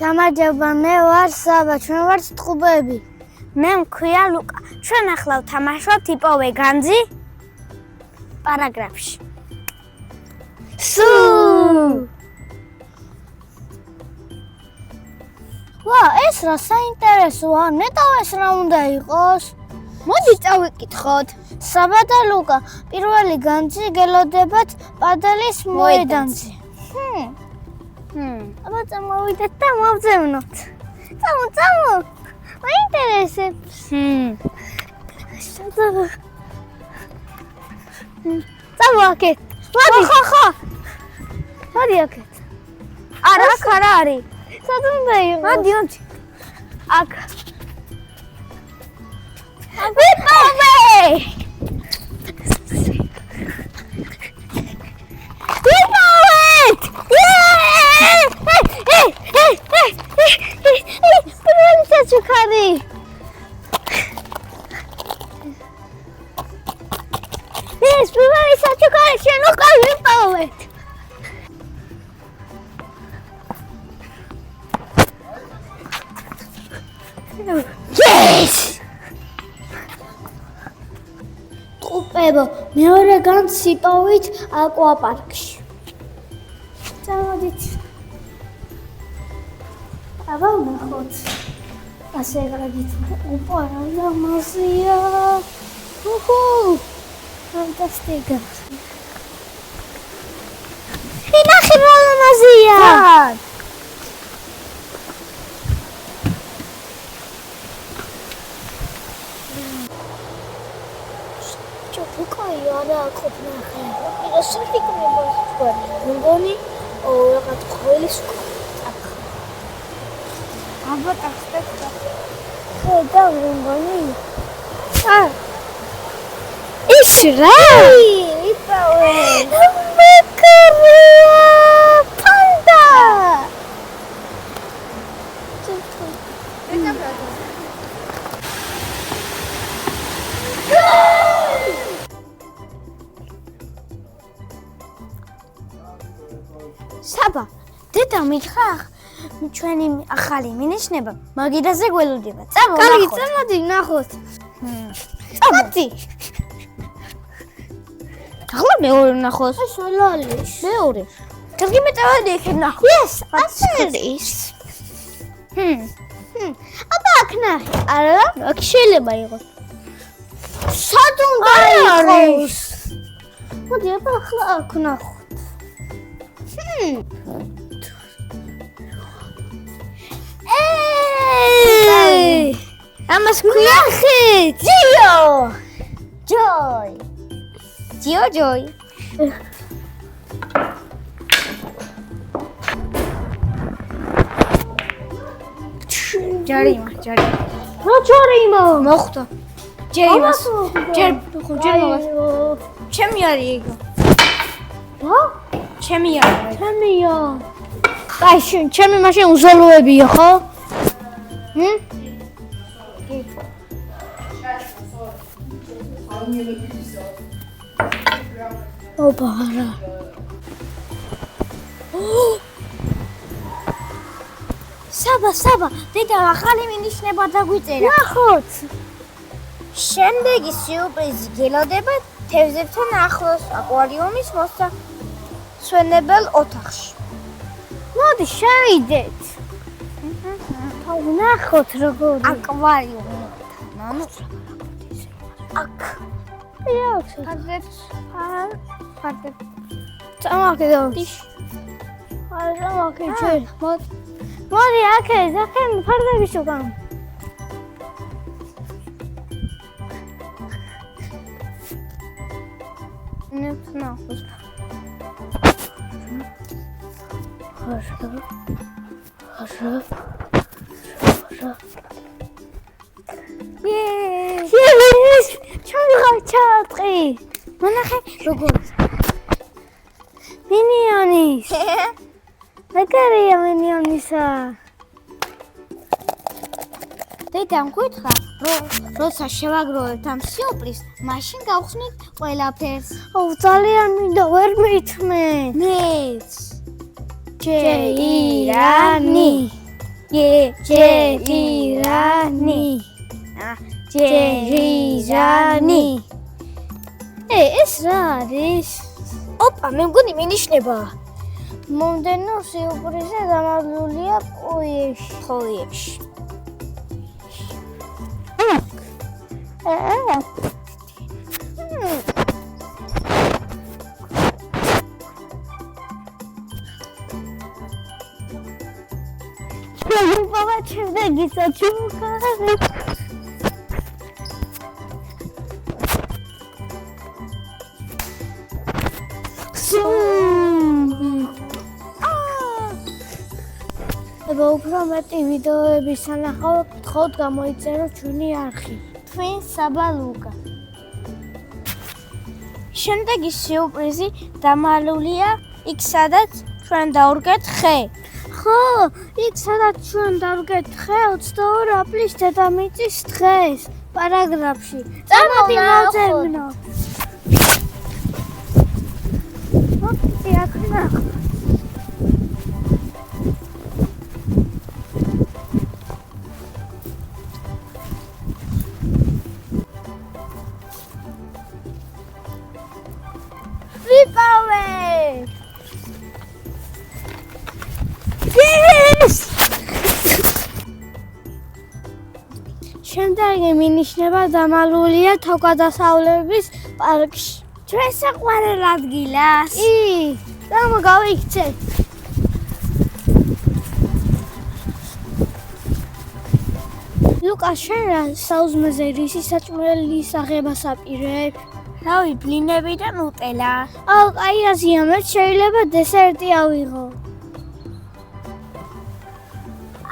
გამარჯობა, მე ვარ საბა, ჩვენ ვართ ტყუპები. მე მქვია ლუკა. ჩვენ ახლა ვთამაშობთ იპოვე განძი პარაგრაფში. ვა, ეს რა საინტერესოა, ნეტავ ეს რა უნდა იყოს? მოდი წავიკითხოთ. საბა და ლუკა, პირველი განძი გელოდებათ პადელის მოედანზე. აბა წამოვიდეთ და მოვძებნოთ. წამო. მაინტერესებს. წამო აქეთ. ხო. მოდი აქეთ. არა, აქ არა არის. სად უნდა იყოს? მოდი. აქ. ვიპოვე! ვიპოვეთ! პირველი საჩუქარი. ეს პირველი საჩუქარი შენ უკვე ვიპოვეთ. Yes! ტყუპებო, მეორე განძს იპოვით აკვაპარკში. წამოდით. აბა ნახოთ. ასე გადით. ოპა, რა ლამაზია. ფანტასტიკა. ნახე რა ლამაზია. ჩოფუკაი არა ყოფნა ხება. ისეთი კნება თქვენი. გონი რაღაც ყოველის აქ. აბა ტახტექა. ხედა გონი. ის რა? იპოვე. მეკარია პანდა. საბა, დედა მითხრა ჩვენი ახალი მინიშნება მაგიდაზე გველოდება. წამო. კარგი, წამოდი ნახოთ. წამოდი. ახლა მეორე ნახოს. ეს ლალის. მეორე. კარგი მეტავდი იქ ნახო. ეს აცერის. აბა აქ ნახე. არა, აქ შეიძლება იყოს. სად უნდა არის? მოდი აბა ახლა აქ ნახოთ. ამას ქვია ჯოი. ჯარი. რა ჯორიმო? მოხვდა. ჯერიმას. ჯერ მოგას. ჩემი არის ეგო. რა? ჩემია. აი შენ, ჩემი მაშინ უზოლოებია, ხო? ოპა რა. საბა, დედა ახალი მინიშნება დაგვიწერა. ნახოთ. შემდეგი სიურპრიზი გელოდება თევზებთან ახლოს აკვარიუმის მოსასვენებელ ოთახში. მოდი შევიდეთ. ნახოთ როგორ. აკვარიუმი. აქ. იაქვს. ფარდებ. წამოაკიდე. არა, წამოაკიდე. მოდი აქეთ ფარდების უკან. ნახოს. ხაშა. ჩამიღაჩატყი. მონახე როგორ. მინიონის. მეკარია მინიონისა. დედა მგვითხრა, როცა შევაგროვებთ ამ სიურპრიზს, მაშინ გავხსნით ყველაფერს. აუ ძალიან მინდა ვერ მithმე. მეც. ჯეირანი. ჯერირანი. ჯერირანი. ეს რა არის? ოპა, მე მგონი მინიშნება. მომდენო სიურპრიზი დამალულია ხოიებში. ბაბა ჩემი საჩუქარი აბა უფრო მეტი ვიდეოების სანახავად გთხოვთ გამოიწეროთ ჩვენი არხი თქვენ საბალუკა შემდეგი სიურპრიზი დამალულია იქ სადაც ჩვენ დავურგეთ ხე. ხო, იქ სადაც ჩვენ დავურგეთ ხე 22 აპრილის დედამიწის დღეს პარაგრაფში. წამოდი მოძებნო. მოდი აქ ნახ. ვიპოვე! შემდეგი მინიშნება დამალულია თავგადასავლების პარკში. ჩვენ საყვარელ ადგილას. დამო გავიქცე. ლუკა, შენ რა საუზმეზე რისი საჭმელის აღებას აპირებ? რავი, ბლინები და ნუტელა. აი აზია, მე შეიძლება დესერტი ავიღო.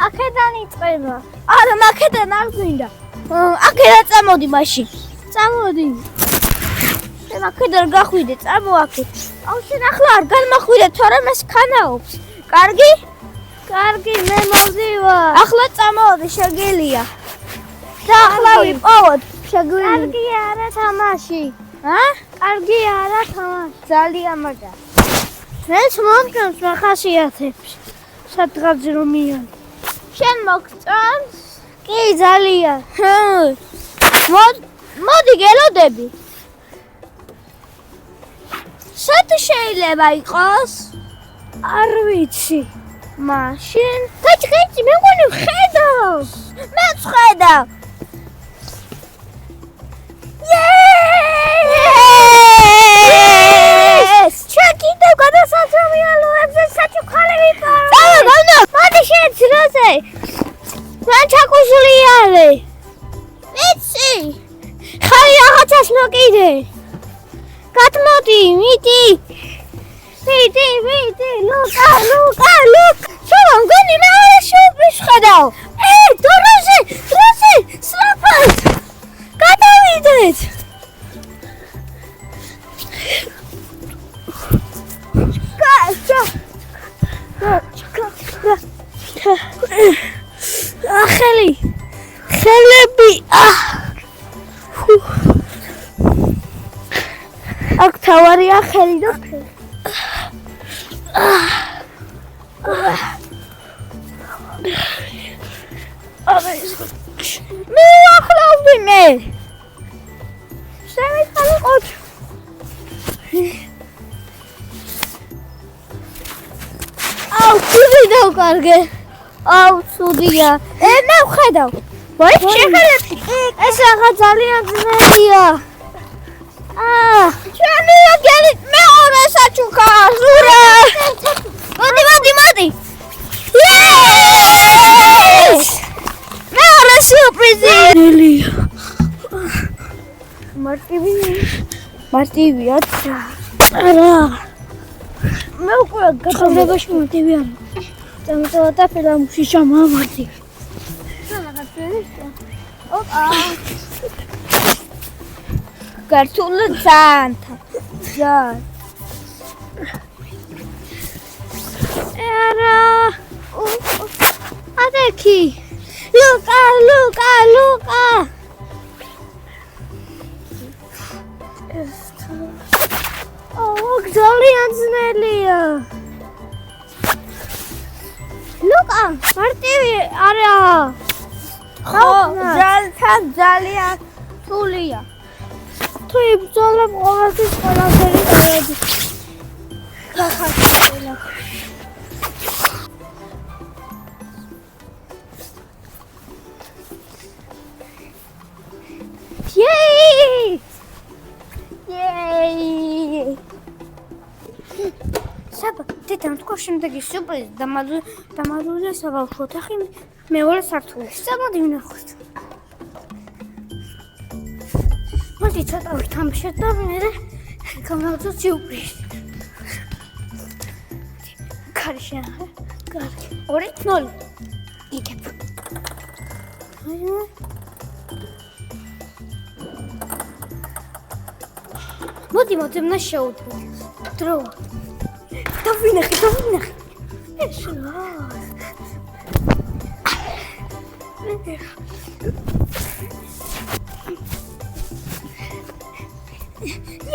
აქედან იწყება. არა, მაქედან არ გვინდა. აქედან წამოდი მაშინ. წამოდი. შენ აქედან გახვიდე, წამო აქეთ. აუ შენ ახლა არ განმახვიდე, თორემ ეს ქანაობს. კარგი? კარგი, მე მოვდივარ. ახლა წამოვიდე, შეგელია. და ახლა ვიპოვოთ, შეგვიძლია. კარგი არა თამაში. კარგი არა თამაში. ძალიან მაგარ. ეს მომწონს მახასიათებს. სადღაც რომიან. შენ მოგწონს? კი, ძალიან. მოდი გელოდები. სად შეიძლება იყოს? არ ვიცი. მაშინ გაჭხეჭი, მე მგონი ვხედავ. მეც ვხედავ. ჩვენ კიდევ გადასაცემიალოებზე საჩუქარი ვიპარო. მოდი შენ ძროზე. მან ჩაკუსული არის. ვიცი. ხარი რაღაცას მოკიდე. გადმოდი, მიდი. მიდი, ლუკა. შენ მგონი მე არ შევფის ხედავ. დროზე, სლაფად. გადავიდეთ. ხელები. აქ თავარია ხელი და მე ახლავდი მე. შემიძლია ყოთ. აუ, ცუდი დავკარგე. აუ, ცუდია. მე ვხედავ. შეხედე. ეს რაღაც ძალიან ძნელია. ჩვენი აგერი მეორე საჩუქარს. ურა! მოდი. მეორე სიურპრიზი. მარტივია. არა. მე უკვე გაცნობაში მარტივი არა. დამწოვა და ფილმში შემოვარდი. გართულ ძალიან. არა. ადექი. ლუკა. ძალიან ძნელია. ლუკა, მარტივი არა. ხო, ძალიან თულია. თუ იბრძოლებ ყოველთვის ყველაფერი გადადის. გახარჯალა. Yay! Საბა, დედამ თქვა შემდეგი სიურპრიზი დამალულია საბავშვო ოთახი მეორე სართულში. მოდი ვნახოთ. მოდი ცოტა ვთამაშოთ და მე გამოვწევ სიურპრიზი. კარგი შეხა. კარგი. 2-0. იგებ. მოდი მოძებნა შეუდგეთ. დრო. დავინახე. ეს რა?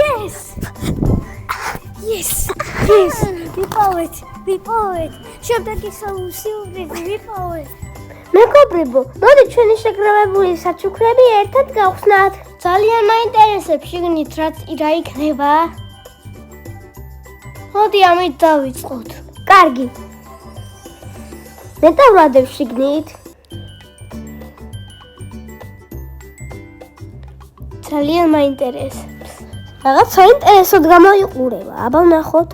Yes. ვიპოვეთ. შემდეგი სიურპრიზი ვიპოვეთ. მეგობრებო, მოდი ჩვენი შეგროვებული საჩუქრები ერთად გავხსნათ. ძალიან მაინტერესებს შიგნით რა იქნება. მოდი ამით დავიწყოთ. კარგი. მე დავადებ შიგნით. ძალიან მაინტერესებს. რაღაც საინტერესოდ გამოიყურება. აბა ვნახოთ.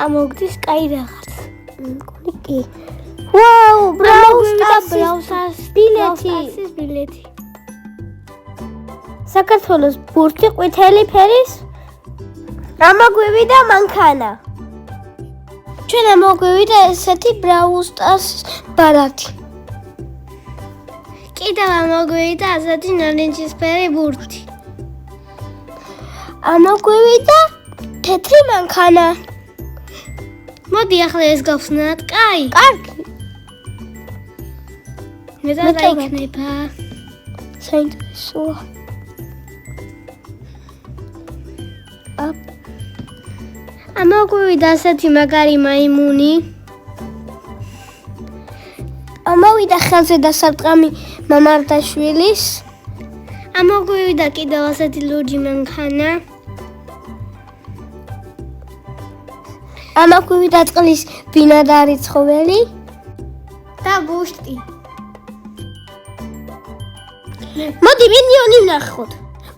ამოგდის კაი რაღაც. მგონი კი. ვაუ, ბრაუსტარს ბილეთი. საქართველოს ბურთი ყვითელი ფერის ამოგვივიდა მანქანა. ჩვენ ამოგვივიდა ესეთი ბრაუსტარს ბარათი. კიდევ ამოგვივიდა ასეთი ნარინჯისფერი ბურთი. ამოგვივიდა თეთრი მანქანა. მოდი ახლა ეს გავხსნათ. კაი. კარგი. მე დაიქნება. საინტერესოა. ამოგვივიდა ასეთი მაგარი მაიმუნი. ამოვიდა ხელზე დასარტყამი მამარდაშვილის. ამოგვივიდა კიდევ ასეთი ლურჯი მანქანა. ამოგვივიდა წყლის ბინადარი ცხოველი და ბუშტი. მოდი მინიონი ვნახოთ.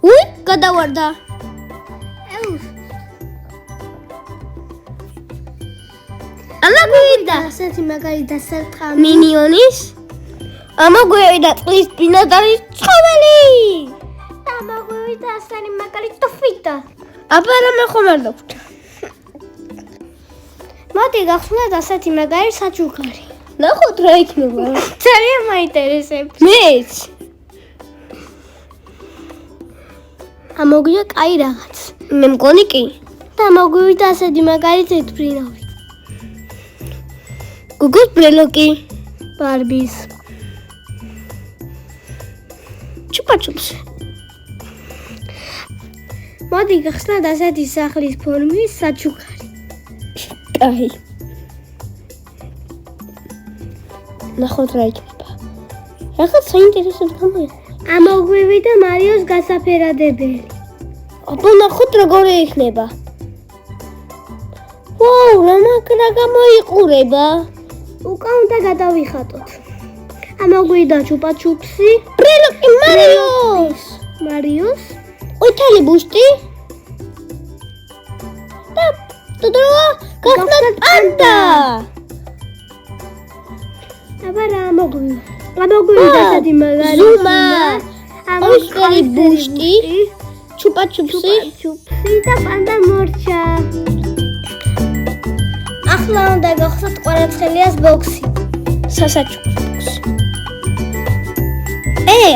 უი, გადავარდა. ამოგვივიდა ასეთი მაგარი დასარტყამი მინიონის. ამოგვივიდა წყლის ბინადარი ცხოველი. ამოგვივიდა ასეთი მაგარი ტოფიტა. აბა რამე ხომ არ დაგვჭირდა. მოდი გავხსნათ ასეთი მაგარი საჩუქარი. ნახოთ რა იქნება. ძალიან მაინტერესებს. მეც. ამოგვიდა კაი რაღაც. მე მგონი კი. და ამოგვივიდა ასეთი მაგარი თეთრფრინავი. გუგუს ბრელოკი. ბარბის. ჩუპაჩუპს. მოდი გავხსნათ ასეთი სახლის ფორმის საჩუქარი. კაი. ნახოთ რა იქნება. რაღაც საინტერესო გამოიყო. ამოგვივიდა მარიოს გასაფერადებელი. აბა ნახოთ როგორი იქნება. ვაუ, რა გამოიყურება. უკან უნდა გადავიხატოთ. ამოგვიდა ჩუპაჩუპსი. ბრელოკი მარიოს. ყვითელი ბუშტი. და დოდოა გახსნათ პანდა. აბა რა ამოგვივიდა ასეთი მაგარი ზუმა. ამოგვივიდა ბუშტი. ჩუპაჩუპსი და პანდა მორჩა. ახლა უნდა გავხსნათ კვარაცხელიას ბოქსი. სასაჩუქრო ბოქსი.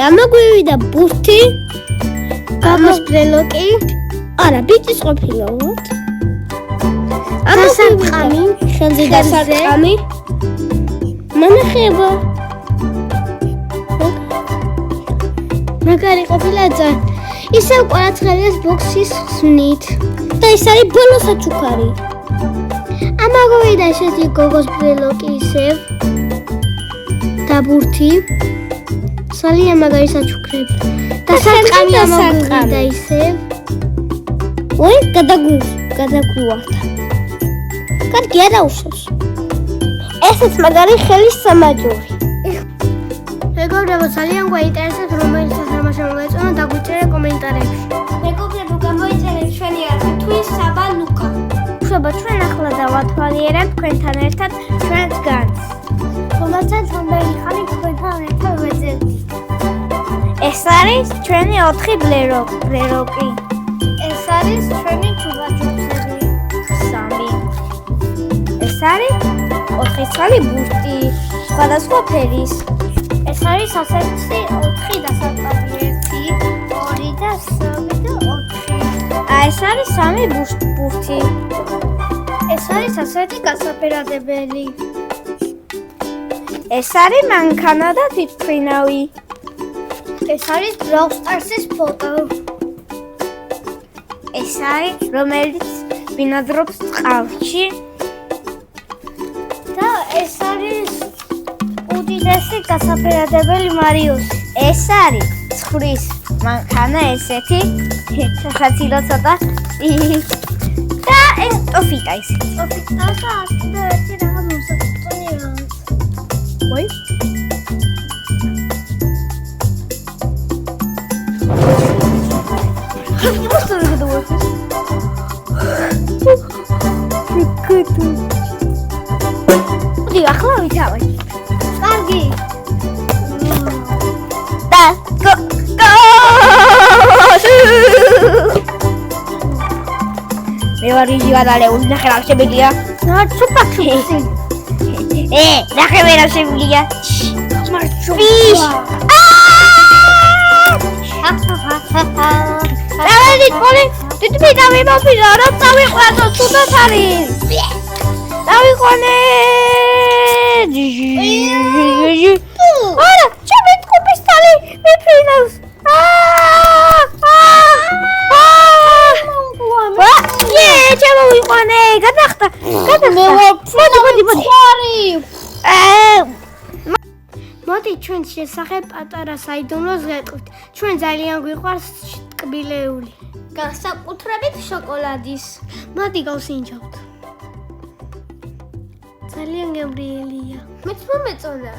ამოგვივიდა ბურთი. გამოს ბრელოკი. არა, ბიჭის ყოფილა ვთ. დასარტყამი, ხელზე დასარტყამი. მანახება. მაგარი ყოფილა ძალიან. ისევ კვარაცხელიას ბოქსის ხსნით. და ეს არის ბოლო საჩუქარი. ამაგვიდა ესეთი გოგოს ბრელოკი ისევ დაბურთი ძალიან მაგარი საჩუქრები და სარტყამი ამაგვიდა ისევ ой გადაგვივარდა კარგი არა უშავს ესეც მაგარი ხელის სამაჯური მეგობრებო ძალიან გვაინტერესებს რომელი სათამაშო მოეწონა დაგვიწერე კომენტარებში მეგობრებო გამოიწერეთ ჩვენი თვის საბა ლუკა უშობა ჩვენ ახლა დავათვალიერებთ თქვენთან ერთად ჩვენს განს რომელსაც რამდენი ხანი თქვენთან ერთად ვეძებთ ეს არის ჩვენი 4 ბრელოკი ეს არის ჩვენი ჩუბაჩუქები 3 ეს არის 4 ცალი ბურთი სხვადასხვა ფერის ეს არის ასეთი 4 დასარტყამი 1 2 და 3 და 4 ეს არის 3 ბურთი ეს არის ასეთი გასაფერადებელი ეს არის მანქანა და თვითმფრინავი ეს არის Brawl Stars-ის ფოტო ეს არის რომელიც ბინადრობს წყალში და ეს არის უდიდესი გასაფერადებელი მარიოს ეს არის ცხვრის მანქანა ესეთი სასაცილო ცოტა და ეს ტოფიტა ისეთი ტოფიტა და კიდევ ერთი რაღაც მოსაწონი რაღაც ვაი Просто загадываться. Прикольно. Ди, ახლა ვითავე. კარგი. და გო. მე ვარ იჟი გადალეული, ნახე რა შემიძლია. ჩუპაჩუპი. ნახე რა შემიძლია. მარჩუპი. დავედით ხოლე თვითმფრინავი მომფრინავ რომ წავიყვანო თუნდაც არის დავიყვანე არა ჩემი ტყუპის თალი მიფრინავს ჩემოვიყვანე გადახტა მოდი ჩვენ შესახებ პატარა საიდუმლოს ვეტყვით. ჩვენ ძალიან გვიყვარს ტკბილეული. განსაკუთრებით შოკოლადის. მოდი გავსინჯავთ. ძალიან გემრიელია. მეც მომეწონა.